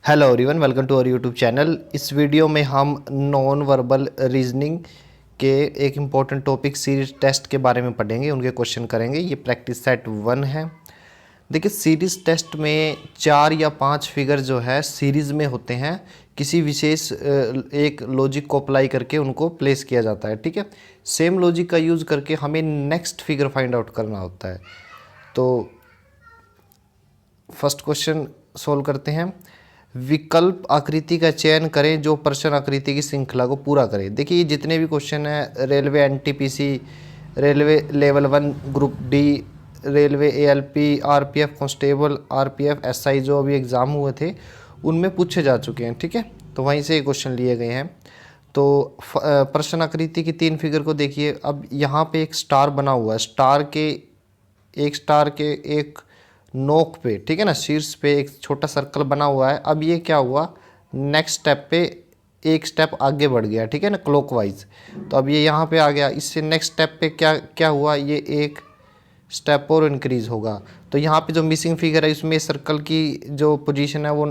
Hello everyone, welcome to our YouTube channel. इस video में हम नॉन वर्बल रीजनिंग के एक इम्पॉर्टेंट टॉपिक सीरीज टेस्ट के बारे में पढ़ेंगे, उनके क्वेश्चन करेंगे। ये प्रैक्टिस सेट 1 है। देखिए, सीरीज टेस्ट में 4 या 5 फिगर जो है सीरीज़ में होते हैं। किसी विशेष एक लॉजिक को अप्लाई करके उनको प्लेस किया जाता है। ठीक है, सेम लॉजिक का यूज़ करके हमें नेक्स्ट फिगर फाइंड आउट करना होता है। तो फर्स्ट क्वेश्चन सोल्व करते हैं। विकल्प आकृति का चयन करें जो प्रश्न आकृति की श्रृंखला को पूरा करे। देखिए, ये जितने भी क्वेश्चन हैं, railway NTPC, railway level 1 group D, railway ALP, RPF constable, RPF SI जो अभी एग्ज़ाम हुए थे उनमें पूछे जा चुके हैं। ठीक है, तो वहीं से ये क्वेश्चन लिए गए हैं। तो प्रश्न आकृति की 3 फिगर को देखिए। अब यहाँ पे एक स्टार बना हुआ है, स्टार के एक नोक पे, ठीक है ना, शीर्ष पे एक छोटा सर्कल बना हुआ है। अब ये क्या हुआ, नेक्स्ट स्टेप पे एक स्टेप आगे बढ़ गया, ठीक है ना, क्लॉकवाइज। तो अब ये यहाँ पे आ गया। इससे नेक्स्ट स्टेप पे क्या क्या हुआ, ये एक स्टेप और इंक्रीज होगा। तो यहाँ पे जो मिसिंग फिगर है इसमें सर्कल की जो पोजीशन है वो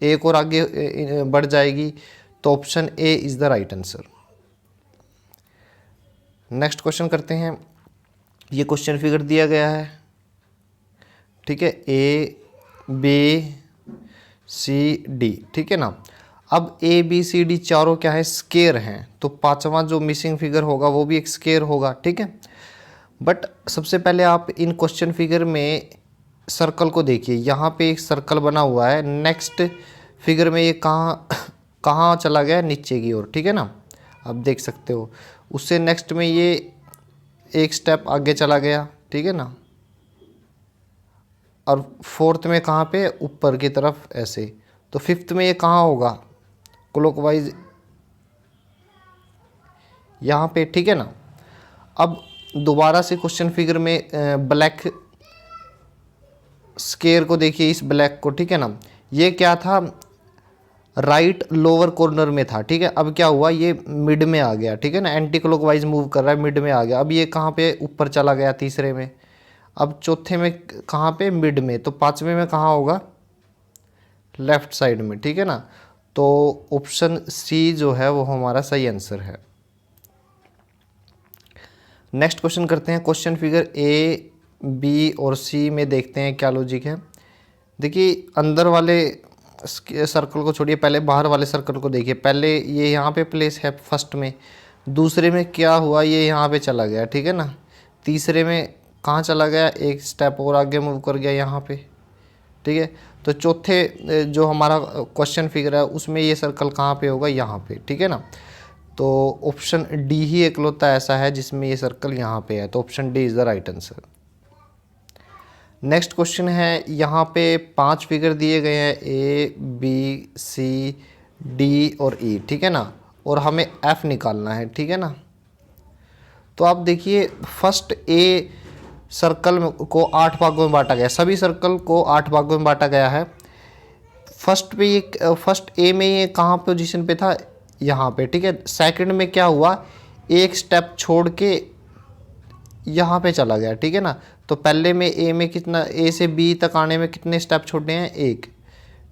एक और आगे बढ़ जाएगी। तो option A is the right answer. Next question करते हैं। ये क्वेश्चन फिगर दिया गया है, ठीक है, ए बी सी डी, ठीक है ना। अब ए बी सी डी चारों क्या है, स्केयर हैं। तो पांचवा जो मिसिंग फिगर होगा वो भी एक स्केयर होगा, ठीक है। बट सबसे पहले आप इन क्वेश्चन फिगर में सर्कल को देखिए। यहाँ पे एक सर्कल बना हुआ है, नेक्स्ट फिगर में ये कहाँ चला गया, नीचे की ओर, ठीक है ना, आप देख सकते हो। उससे नेक्स्ट में ये एक स्टेप आगे चला गया, ठीक है ना। और फोर्थ में कहाँ पे, ऊपर की तरफ ऐसे। तो फिफ्थ में ये कहाँ होगा, क्लॉकवाइज यहाँ पे, ठीक है ना। अब दोबारा से क्वेश्चन फिगर में ब्लैक स्केयर को देखिए, इस ब्लैक को, ठीक है ना। ये क्या था, राइट लोअर कॉर्नर में था, ठीक है। अब क्या हुआ, ये मिड में आ गया, ठीक है ना, एंटी क्लॉकवाइज मूव कर रहा है, मिड में आ गया। अब ये कहाँ पे, ऊपर चला गया तीसरे में। अब चौथे में कहाँ पे, मिड में। तो पांचवें में कहाँ होगा, लेफ्ट साइड में, ठीक है ना। तो ऑप्शन सी जो है वो हमारा सही आंसर है। नेक्स्ट क्वेश्चन करते हैं। क्वेश्चन फिगर ए बी और सी में देखते हैं क्या लॉजिक है। देखिए, अंदर वाले सर्कल को छोड़िए, पहले बाहर वाले सर्कल को देखिए। पहले ये यहाँ पे प्लेस है फर्स्ट में, दूसरे में क्या हुआ, ये यहाँ पे चला गया, ठीक है ना। तीसरे में कहाँ चला गया, एक स्टेप और आगे मूव कर गया यहाँ पे, ठीक है। तो चौथे जो हमारा क्वेश्चन फिगर है उसमें ये सर्कल कहाँ पे होगा, यहाँ पे, ठीक है ना। तो ऑप्शन डी ही एकलौता ऐसा है जिसमें ये सर्कल यहाँ पे है। तो option D is the right answer. Next question है, यहाँ पे 5 फिगर दिए गए हैं, ए बी सी डी और ई, ठीक है ना। और हमें एफ निकालना है, ठीक है ना। तो आप देखिए, फर्स्ट ए सर्कल को 8 भागों में बांटा गया, सभी सर्कल को 8 भागों में बांटा गया है। फर्स्ट ए में ये कहाँ पोजीशन पे था, यहाँ पे, ठीक है। सेकंड में क्या हुआ, एक स्टेप छोड़ के यहाँ पे चला गया, ठीक है ना। तो पहले में ए में कितना, ए से बी तक आने में कितने स्टेप छोड़ने हैं, एक,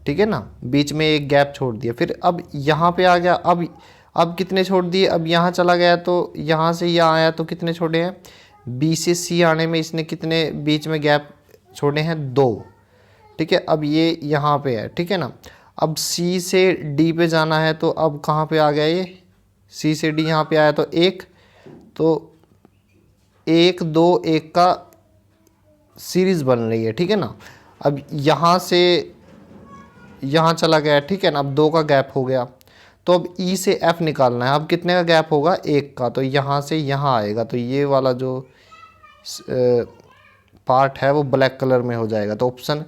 ठीक है ना, बीच में एक गैप छोड़ दिया। फिर अब यहाँ पे आ गया, अब कितने छोड़ दिए, अब यहाँ चला गया, तो यहाँ से यहाँ आया तो कितने छोड़े हैं, बी से सी आने में इसने कितने बीच में गैप छोड़े हैं, 2, ठीक है। अब ये यहाँ पे है, ठीक है ना। अब सी से डी पे जाना है, तो अब कहाँ पे आ गया, ये सी से डी यहाँ पे आया, तो एक, तो 1 2 1 का सीरीज बन रही है, ठीक है ना। अब यहाँ से यहाँ चला गया, ठीक है ना, अब 2 का गैप हो गया। तो अब ई से एफ निकालना है। अब कितने का गैप होगा, 1 का। तो यहाँ से यहाँ आएगा, तो ये वाला जो पार्ट है वो ब्लैक कलर में हो जाएगा। तो ऑप्शन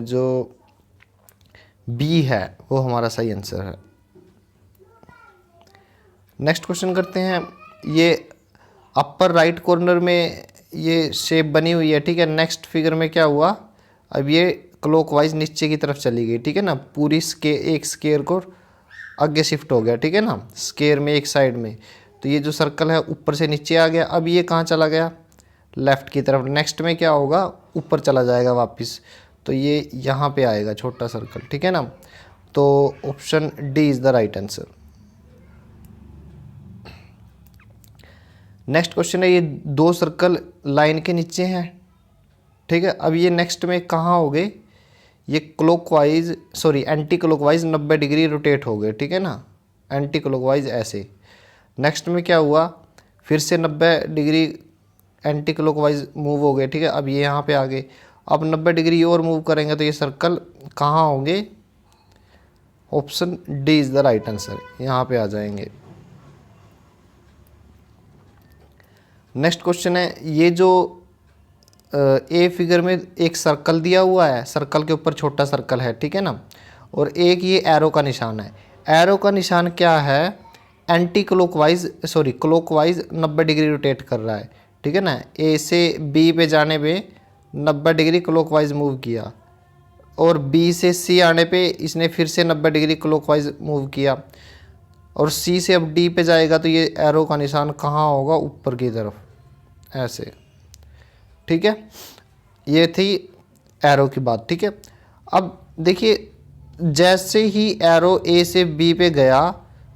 जो बी है वो हमारा सही आंसर है। नेक्स्ट क्वेश्चन करते हैं। ये अपर राइट कॉर्नर में ये शेप बनी हुई है, ठीक है। नेक्स्ट फिगर में क्या हुआ, अब ये क्लॉकवाइज नीचे की तरफ चली गई, ठीक है ना। पूरी एक स्केयर को आगे शिफ्ट हो गया, ठीक है ना, स्केयर में एक साइड में। तो ये जो सर्कल है ऊपर से नीचे आ गया। अब ये कहाँ चला गया, लेफ़्ट की तरफ। नेक्स्ट में क्या होगा, ऊपर चला जाएगा वापस। तो ये यहाँ पे आएगा छोटा सर्कल, ठीक है ना। तो option D is the right answer. Next question है, ये दो सर्कल लाइन के नीचे हैं, ठीक है। अब ये नेक्स्ट में कहाँ हो गए, ये clockwise sorry anti clockwise 90 degree rotate हो गए, ठीक है ना, एंटी क्लॉकवाइज ऐसे। नेक्स्ट में क्या हुआ, फिर से 90 डिग्री एंटी क्लॉकवाइज मूव हो गए, ठीक है। अब ये यहाँ पे आ गए, अब 90 डिग्री और मूव करेंगे तो ये सर्कल कहाँ होंगे, option D is the right answer, यहाँ पे आ जाएंगे। नेक्स्ट क्वेश्चन है, ये जो ए फिगर में एक सर्कल दिया हुआ है, सर्कल के ऊपर छोटा सर्कल है, ठीक है ना, और एक ये एरो का निशान है। एरो का निशान क्या है, anti clockwise sorry clockwise 90 degree rotate कर रहा है, ठीक है ना। ए से बी पे जाने पे 90 डिग्री क्लॉकवाइज मूव किया, और बी से सी आने पे इसने फिर से 90 डिग्री क्लॉकवाइज मूव किया, और सी से अब डी पे जाएगा तो ये एरो का निशान कहाँ होगा, ऊपर की तरफ ऐसे, ठीक है। ये थी एरो की बात, ठीक है। अब देखिए जैसे ही एरो ए से बी पे गया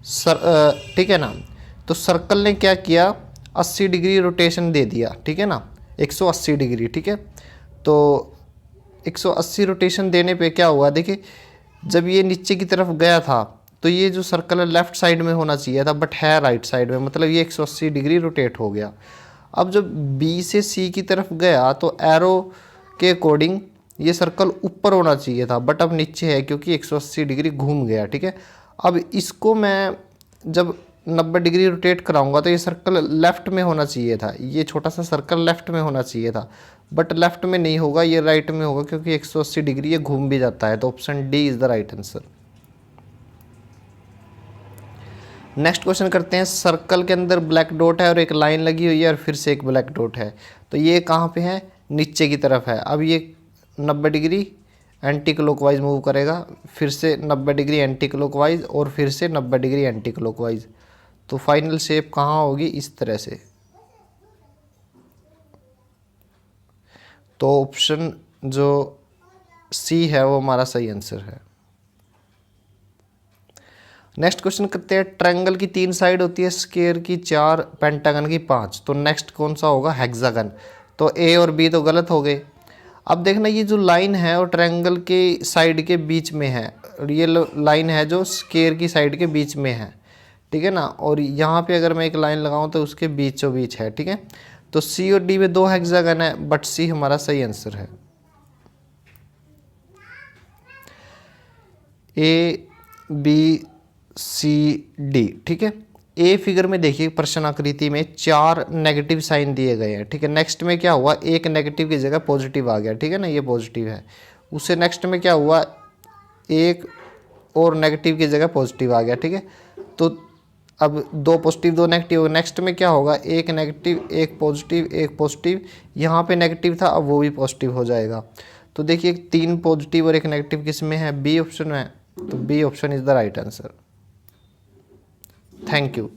ठीक है ना, तो सर्कल ने क्या किया, 80 डिग्री रोटेशन दे दिया, ठीक है ना, 180 डिग्री, ठीक है। तो 180 रोटेशन देने पे क्या हुआ, देखिए जब ये नीचे की तरफ गया था तो ये जो सर्कल है लेफ्ट साइड में होना चाहिए था, बट है राइट साइड में, मतलब ये 180 डिग्री रोटेट हो गया। अब जब बी से सी की तरफ गया तो एरो के अकॉर्डिंग ये सर्कल ऊपर होना चाहिए था, बट अब नीचे है क्योंकि 180 डिग्री घूम गया, ठीक है। अब इसको मैं जब 90 डिग्री रोटेट कराऊंगा तो ये सर्कल लेफ़्ट में होना चाहिए था, ये छोटा सा सर्कल लेफ़्ट में होना चाहिए था, बट लेफ़्ट में नहीं होगा, ये राइट में होगा क्योंकि 180 डिग्री ये घूम भी जाता है। तो option D is the right answer. Next question करते हैं, सर्कल के अंदर ब्लैक डॉट है और एक लाइन लगी हुई है और फिर से एक ब्लैक डॉट है, तो ये कहाँ पे है, नीचे की तरफ है। अब ये 90 डिग्री एंटी क्लॉकवाइज मूव करेगा, फिर से 90 डिग्री एंटी क्लॉकवाइज और फिर से 90 डिग्री एंटी क्लॉकवाइज, तो फाइनल शेप कहाँ होगी, इस तरह से। तो ऑप्शन जो सी है वो हमारा सही आंसर है। नेक्स्ट क्वेश्चन करते हैं, ट्रायंगल की 3 साइड होती है, स्क्वायर की 4, पेंटागन की 5, तो नेक्स्ट कौन सा होगा, हेक्सागन। तो ए और बी तो गलत हो गए। अब देखना ये जो लाइन है वो ट्रायंगल के साइड के बीच में है, और ये लाइन है जो स्क्वायर की साइड के बीच में है, ठीक है ना। और यहाँ पे अगर मैं एक लाइन लगाऊँ तो उसके बीचों बीच है, ठीक है। तो सी और डी में 2 हेक्सागन है, बट सी हमारा सही आंसर है। ए बी सी डी, ठीक है। ए फिगर में देखिए प्रश्न आकृति में 4 नेगेटिव साइन दिए गए हैं, ठीक है। नेक्स्ट में क्या हुआ, एक नेगेटिव की जगह पॉजिटिव आ गया, ठीक है ना, ये पॉजिटिव है। उससे नेक्स्ट में क्या हुआ, एक और नेगेटिव की जगह पॉजिटिव आ गया, ठीक है। तो अब 2 पॉजिटिव 2 नेगेटिव, नेक्स्ट में क्या होगा, एक नेगेटिव एक पॉजिटिव, यहाँ पे नेगेटिव था अब वो भी पॉजिटिव हो जाएगा। तो देखिए 3 पॉजिटिव और एक नेगेटिव किस में है, बी ऑप्शन में, तो B option is the right answer. Thank you.